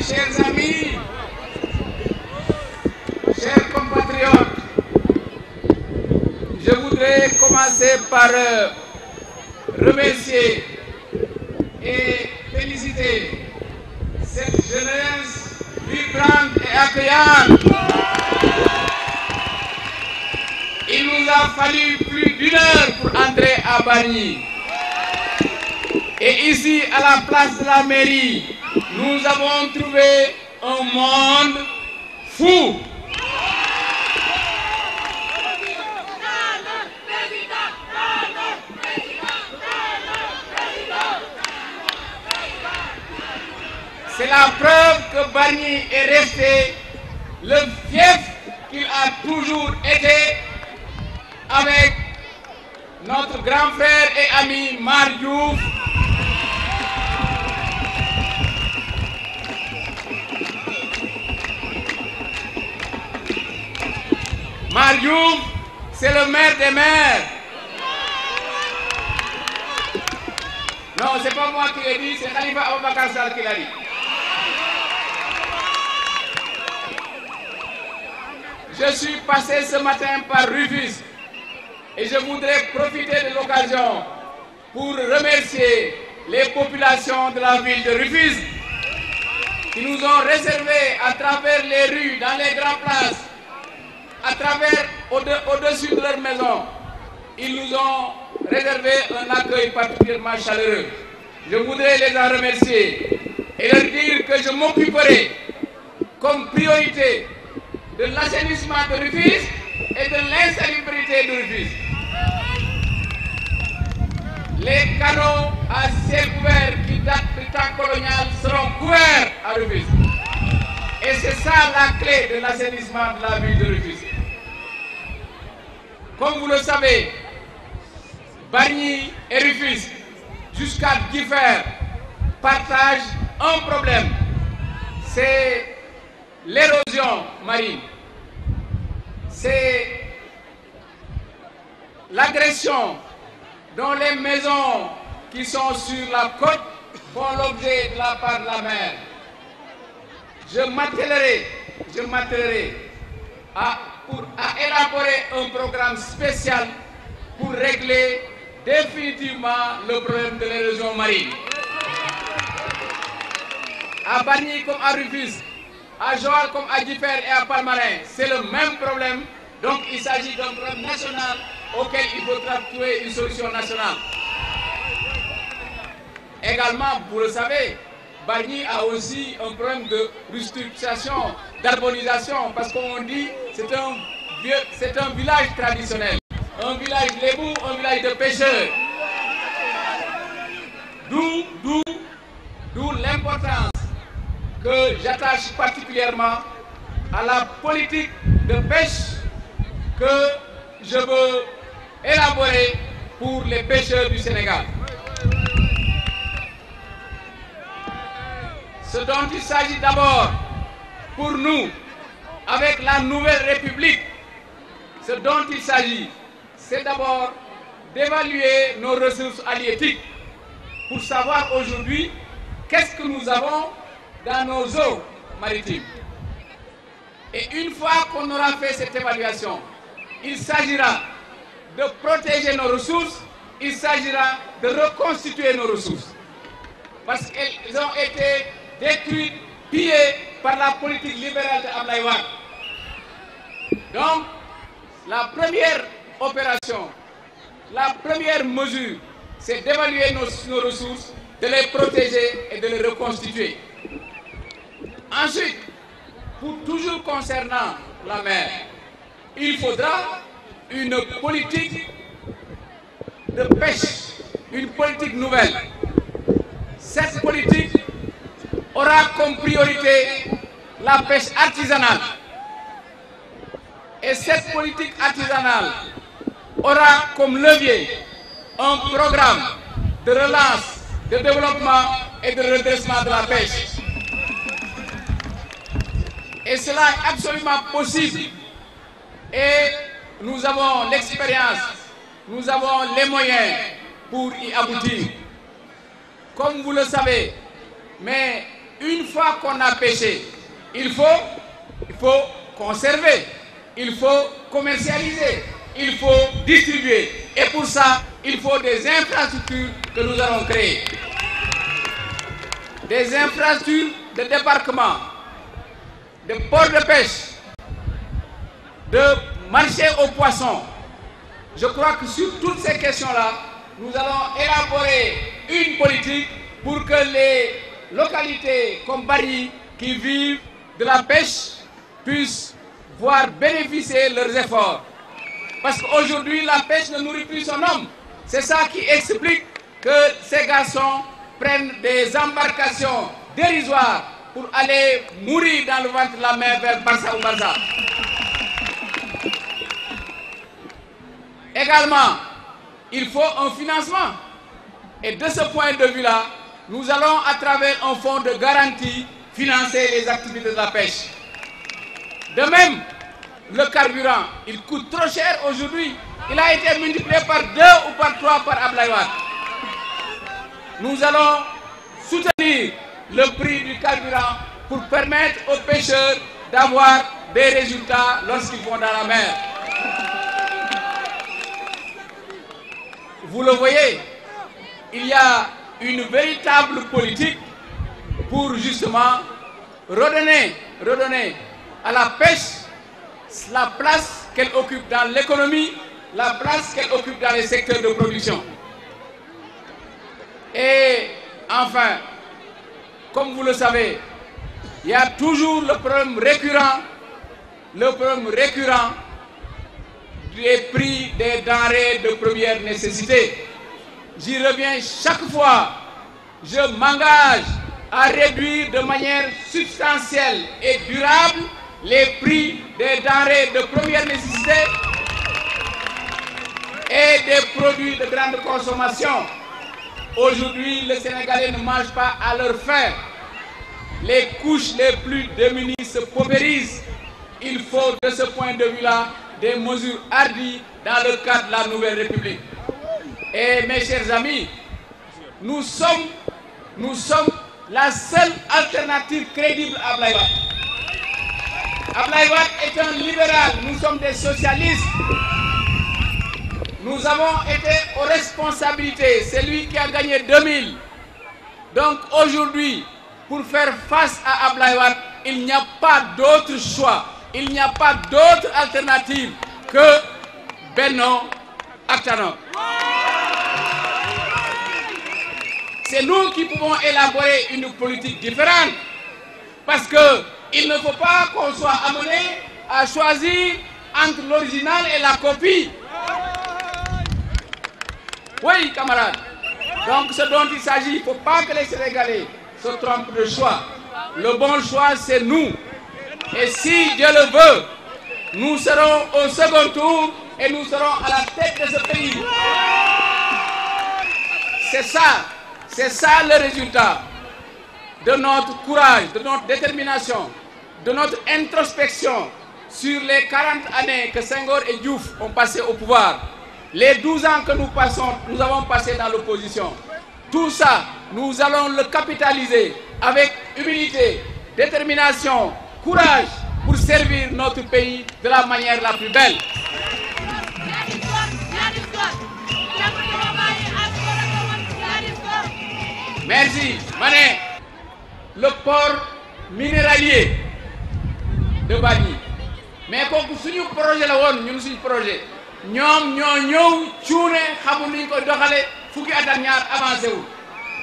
chers amis, chers compatriotes, je voudrais commencer par remercier et féliciter cette jeunesse vibrante et accueillante. Il nous a fallu plus d'une heure pour entrer à Bargny. Et ici, à la place de la mairie, nous avons trouvé un monde fou. C'est la preuve que Bargny est resté le fief qu'il a toujours été avec notre grand frère et ami Mar Diouf. Mar Diouf, c'est le maire des maires. Non, c'est pas moi qui l'ai dit, c'est Khalifa Aboubacar Sall qui l'a dit. Je suis passé ce matin par Rufisque et je voudrais profiter de l'occasion pour remercier les populations de la ville de Rufisque qui nous ont réservé à travers les rues, dans les grandes places, à travers, au-dessus de leur maison, ils nous ont réservé un accueil particulièrement chaleureux. Je voudrais les en remercier et leur dire que je m'occuperai comme priorité de l'assainissement de Rufisque et de l'insalubrité de Rufisque. Les canaux à ciel ouvert qui datent du temps colonial seront couverts à Rufisque. Et c'est ça la clé de l'assainissement de la ville de Rufisque. Comme vous le savez, Bargny et Rufisque, jusqu'à Differ, partagent un problème. C'est l'érosion marine. C'est l'agression dont les maisons qui sont sur la côte font l'objet de la part de la mer. Je m'attellerai à élaborer un programme spécial pour régler définitivement le problème de l'érosion marine. À Bargny comme à Rufisque, à Joal comme à Differ et à Palmarin, c'est le même problème. Donc il s'agit d'un problème national auquel il faudra trouver une solution nationale. Également, vous le savez, Bargny a aussi un problème de restructuration, d'urbanisation, parce qu'on dit que c'est un village traditionnel, un village lébou, un village de pêcheurs. D'où l'importance que j'attache particulièrement à la politique de pêche que je veux élaborer pour les pêcheurs du Sénégal. Ce dont il s'agit d'abord pour nous, avec la nouvelle République, ce dont il s'agit, c'est d'abord d'évaluer nos ressources halieutiques pour savoir aujourd'hui qu'est-ce que nous avons dans nos eaux maritimes. Et une fois qu'on aura fait cette évaluation, il s'agira de protéger nos ressources, il s'agira de reconstituer nos ressources. Parce qu'elles ont été détruites, pillées par la politique libérale de Abdoulaye Wade. Donc, la première opération, la première mesure, c'est d'évaluer nos ressources, de les protéger et de les reconstituer. Ensuite, pour toujours concernant la mer, il faudra une politique de pêche, une politique nouvelle. Cette politique aura comme priorité la pêche artisanale. Et cette politique artisanale aura comme levier un programme de relance, de développement et de redressement de la pêche. Et cela est absolument possible. Et nous avons l'expérience, nous avons les moyens pour y aboutir. Comme vous le savez, mais une fois qu'on a pêché, il faut conserver, il faut commercialiser, il faut distribuer. Et pour ça, il faut des infrastructures que nous allons créer. Des infrastructures de débarquement, de ports de pêche, de marché aux poissons. Je crois que sur toutes ces questions-là, nous allons élaborer une politique pour que les localités comme Bargny qui vivent de la pêche puissent voir bénéficier leurs efforts. Parce qu'aujourd'hui, la pêche ne nourrit plus son homme. C'est ça qui explique que ces garçons prennent des embarcations dérisoires pour aller mourir dans le ventre de la mer vers Barça ou Barça. Également, il faut un financement. Et de ce point de vue-là, nous allons, à travers un fonds de garantie, financer les activités de la pêche. De même, le carburant, il coûte trop cher aujourd'hui. Il a été multiplié par 2 ou par 3 par Abdoulaye Wade. Nous allons soutenir le prix du carburant pour permettre aux pêcheurs d'avoir des résultats lorsqu'ils vont dans la mer. Vous le voyez, il y a une véritable politique pour justement redonner à la pêche la place qu'elle occupe dans l'économie, la place qu'elle occupe dans les secteurs de production. Et enfin, comme vous le savez, il y a toujours le problème récurrent des prix des denrées de première nécessité. J'y reviens chaque fois. Je m'engage à réduire de manière substantielle et durable les prix des denrées de première nécessité et des produits de grande consommation. Aujourd'hui, les Sénégalais ne mangent pas à leur faim. Les couches les plus démunies se paupérisent. Il faut, de ce point de vue-là, des mesures hardies dans le cadre de la Nouvelle République. Et mes chers amis, nous sommes la seule alternative crédible à Abdoulaye Wade. Abdoulaye Wade est un libéral, nous sommes des socialistes. Nous avons été aux responsabilités, c'est lui qui a gagné 2000. Donc aujourd'hui, pour faire face à Abdoulaye Wade, il n'y a pas d'autre choix, il n'y a pas d'autre alternative que Benno Bokk Yaakaar. C'est nous qui pouvons élaborer une politique différente. Parce qu'il ne faut pas qu'on soit amené à choisir entre l'original et la copie. Oui, camarades. Donc ce dont il s'agit, il ne faut pas que les Sénégalais se trompent de choix. Le bon choix, c'est nous. Et si Dieu le veut, nous serons au second tour et nous serons à la tête de ce pays. C'est ça le résultat de notre courage, de notre détermination, de notre introspection sur les 40 années que Senghor et Diouf ont passé au pouvoir, les 12 ans que nous avons passé dans l'opposition. Tout ça, nous allons le capitaliser avec humilité, détermination, courage pour servir notre pays de la manière la plus belle. Merci. Mané, le port minéralier de Bargny. Mais comme suñu projet la woon ñun suñu projet ñoom ñoo ñëw cuune xamul ni ñu ko doxale fukki at ak ñaar avancé wu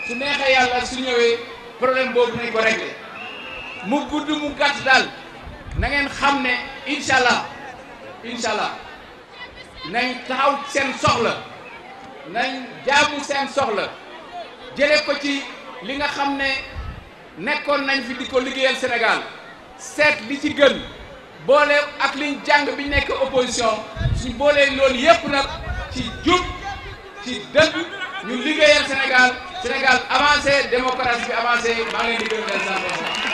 su neexee yàlla su ñëwee problème boobu nañ ko réglé mu gudd mu gàtt daal na ngeen xam ne incha allah nañ taxaw seen soxla nañ jaamu seen soxla jële ko ci li nga xam ne nekkoon nañ fi di ko liggéeyal Sénégal seet li ci gën boole ak liñ jàng bi nekk opposition suñ boolee loolu yépp nag ci jub ci dëgg ñu liggéeyal Sénégal avancé démocratie bi avancé maa ngi leen di gërëm leen sant